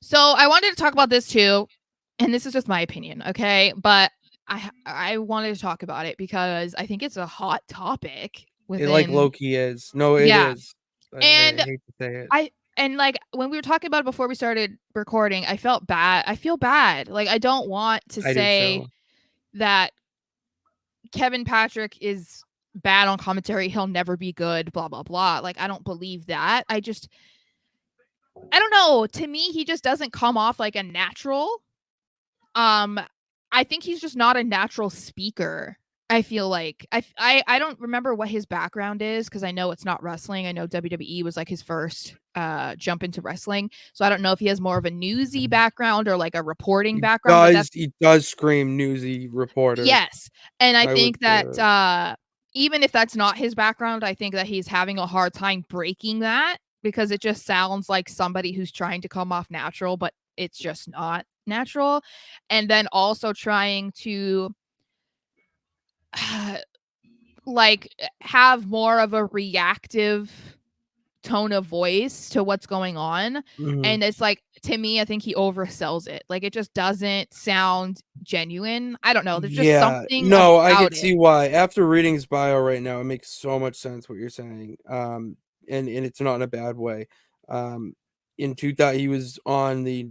So I wanted to talk about this too, and this is just my opinion, okay? But I wanted to talk about it because I think it's a hot topic It, like, within. low-key is. No, it Yeah. is. I And hate to say it. I and like when we were talking about it before we started recording, I felt bad. I feel bad. Like I don't want to I do say too. that Kevin Patrick is bad on commentary. He'll never be good, blah blah blah. Like I don't believe that. I don't know. To me, he just doesn't come off like a natural. Um, I think he's just not a natural speaker. I feel like I don't remember what his background is because I know it's not wrestling. I know WWE was like his first jump into wrestling. So I don't know if he has more of a newsy background or like a reporting background, but that's He does scream newsy reporter. yes. And I I would think say that that. even if that's not his background, I think that he's having a hard time breaking that because it just sounds like somebody who's trying to come off natural, but it's just not natural. And then also trying to like have more of a reactive tone of voice to what's going on. Mhm. And it's like to me, I think he oversells it. Like it just doesn't sound genuine. I don't know. There's just Yeah. something No, I about could it. see why. After reading his bio right now, it makes so much sense what you're saying. And it's not in a bad way. In 2000, he was on the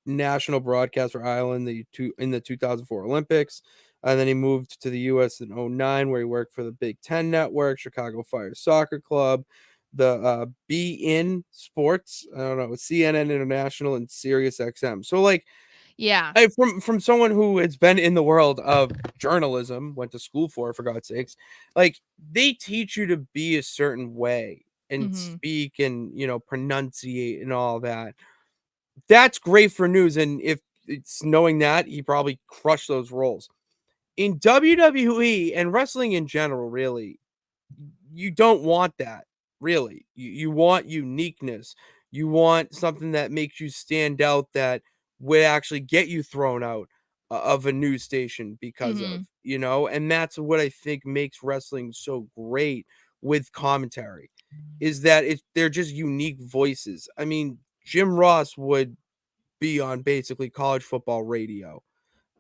national broadcast for Ireland in the 2004 Olympics. And then he moved to the US in '09, where he worked for the Big Ten Network, Chicago Fire Soccer Club, the Be In Sports, I don't know, CNN International, and Sirius XM. So like Yeah. from someone who has been in the world of journalism, went to school for God's sakes, like they teach you to be a certain way and Mhm. speak and pronunciate and all that. That's great for news, and if it's knowing that, he probably crushed those roles. In WWE and wrestling in general, really, you don't want that, really. You want uniqueness. You want something that makes you stand out that would actually get you thrown out of a news station because of, Mhm. and that's what I think makes wrestling so great with commentary is that they're just unique voices. I mean, Jim Ross would be on basically college football radio.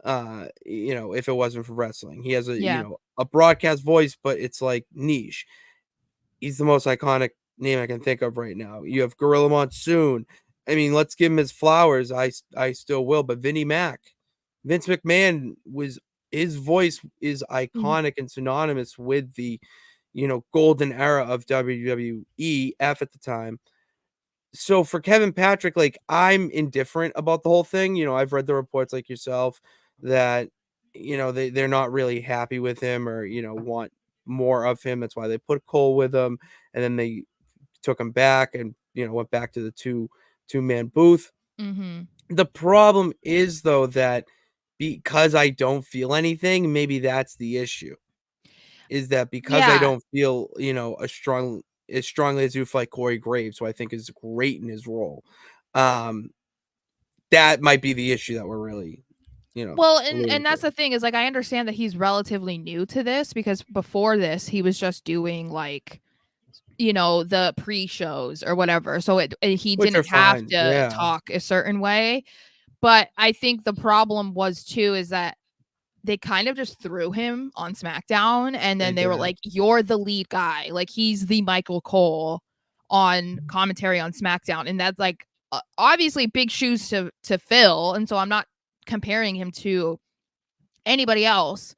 If it wasn't for wrestling, he has Yeah. a broadcast voice, but it's like niche. He's the most iconic name I can think of right now. You have Gorilla Monsoon. I mean, let's give him his flowers. I still will, but Vinnie Mac, Vince McMahon was his voice is Mhm. iconic and synonymous with the golden era of WWEF at the time. So for Kevin Patrick, like I'm indifferent about the whole thing. I've read the reports like yourself that they're not really happy with him or want more of him. That's why they put Cole with him, and then they took him back and went back to the two-man booth. Mhm. The problem is though that because I don't feel anything, maybe that's the issue. Is that because I Yeah. don't feel, as strongly as you like Corey Graves, who I think is great in his role. Um, that might be the issue that we're really, Well, and alluding to. that's the thing is like I understand that he's relatively new to this because before this he was just doing like the pre-shows or whatever. So he Which are didn't have fine. to Yeah. talk a certain way. But I think the problem was too is that they kind of just threw him on SmackDown and They then they were did. like, "You're the lead guy. Like he's the Michael Cole on commentary on SmackDown." And that's like obviously big shoes to fill. And so I'm not comparing him to anybody else.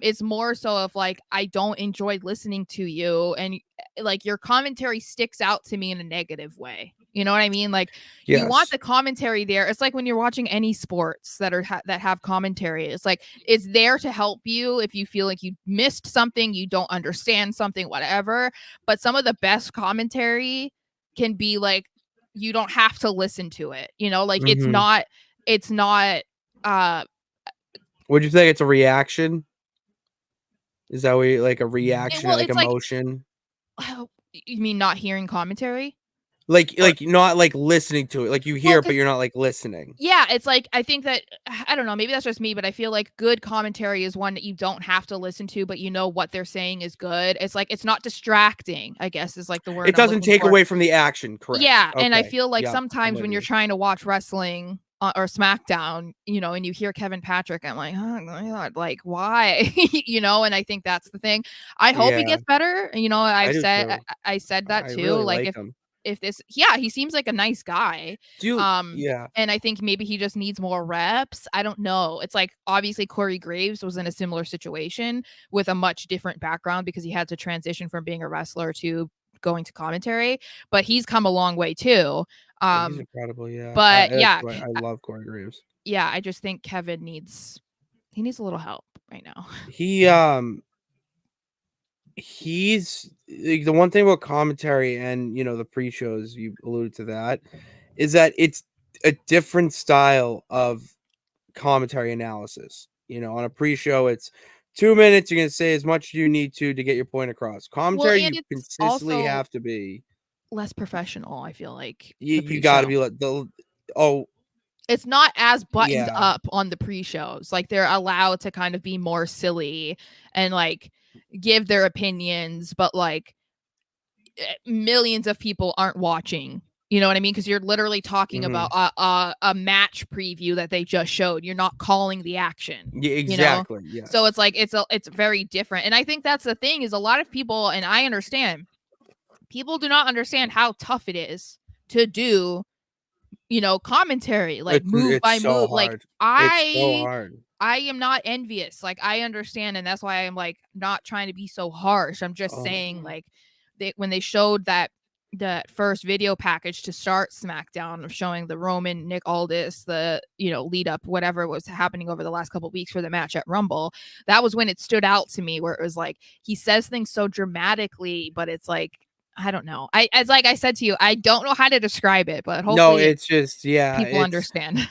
It's more so of like I don't enjoy listening to you and like your commentary sticks out to me in a negative way. You know what I mean? Like you want Yes. the commentary there. It's like when you're watching any sports that are that have commentary. It's like it's there to help you if you feel like you missed something, you don't understand something, whatever. But some of the best commentary can be like you don't have to listen to it. Like Mhm. it's not uh Would you say it's a reaction? Is that what you like a reaction, well, like it's like emotion? you mean not hearing commentary? Or like not like listening to it. Like you well, hear it, but because you're not like listening. yeah, it's like I think that I don't know, maybe that's just me, but I feel like good commentary is one that you don't have to listen to, but you know what they're saying is good. It's like it's not distracting, I guess is like the word It I'm doesn't looking take for. away from the action, correct. Yeah, and I Okay. feel like Yep, I'm sometimes with when you're you. trying to watch wrestling or SmackDown, you know, and you hear Kevin Patrick, I'm like, oh my god, like why, you know? And I think that's the thing. I hope he Yeah, gets better. You know, I I've do said too. I said that I too. really Like like him. if this, yeah, he seems like a nice guy. Do you Um, yeah. and I think maybe he just needs more reps. I don't know. It's like obviously Corey Graves was in a similar situation with a much different background because he had to transition from being a wrestler to going to commentary, but he's come a long way too. He's Um, incredible, yeah. but That's yeah, why I love Corey Graves. yeah, I just think Kevin needs he needs a little help right now. He, he's like, the one thing about commentary and, you know, the pre-shows, you alluded to that, is that it's a different style of commentary analysis. You know, on a pre-show, it's 2 minutes, you're gonna say as much as you need to get your point across. Well, Commentary, and you it's consistently also have to be less professional, I feel like the you gotta pre-show. be like the oh, It's not as buttoned yeah. up on the pre-shows. Like they're allowed to kind of be more silly and like give their opinions, but like millions of people aren't watching. You know what I mean? Because you're literally talking about Mhm. a match preview that they just showed. You're not calling the action. Yeah, You know, exactly, so yes. it's like it's very different. And I think that's the thing is a lot of people, and I understand, people do not understand how tough it is to do, you know, commentary like move It's by so move. Like hard. It's so I hard. I am not envious. Like I understand, and that's why I'm like not trying to be so harsh. I'm just Oh, saying, like, when they showed that first video package to start SmackDown of showing the Roman Nick Aldis, the lead up, whatever was happening over the last couple of weeks for the match at Rumble, that was when it stood out to me, where it was like he says things so dramatically, but it's like I don't know. As like I said to you, I don't know how to describe it, but no, hopefully it's just yeah, people understand.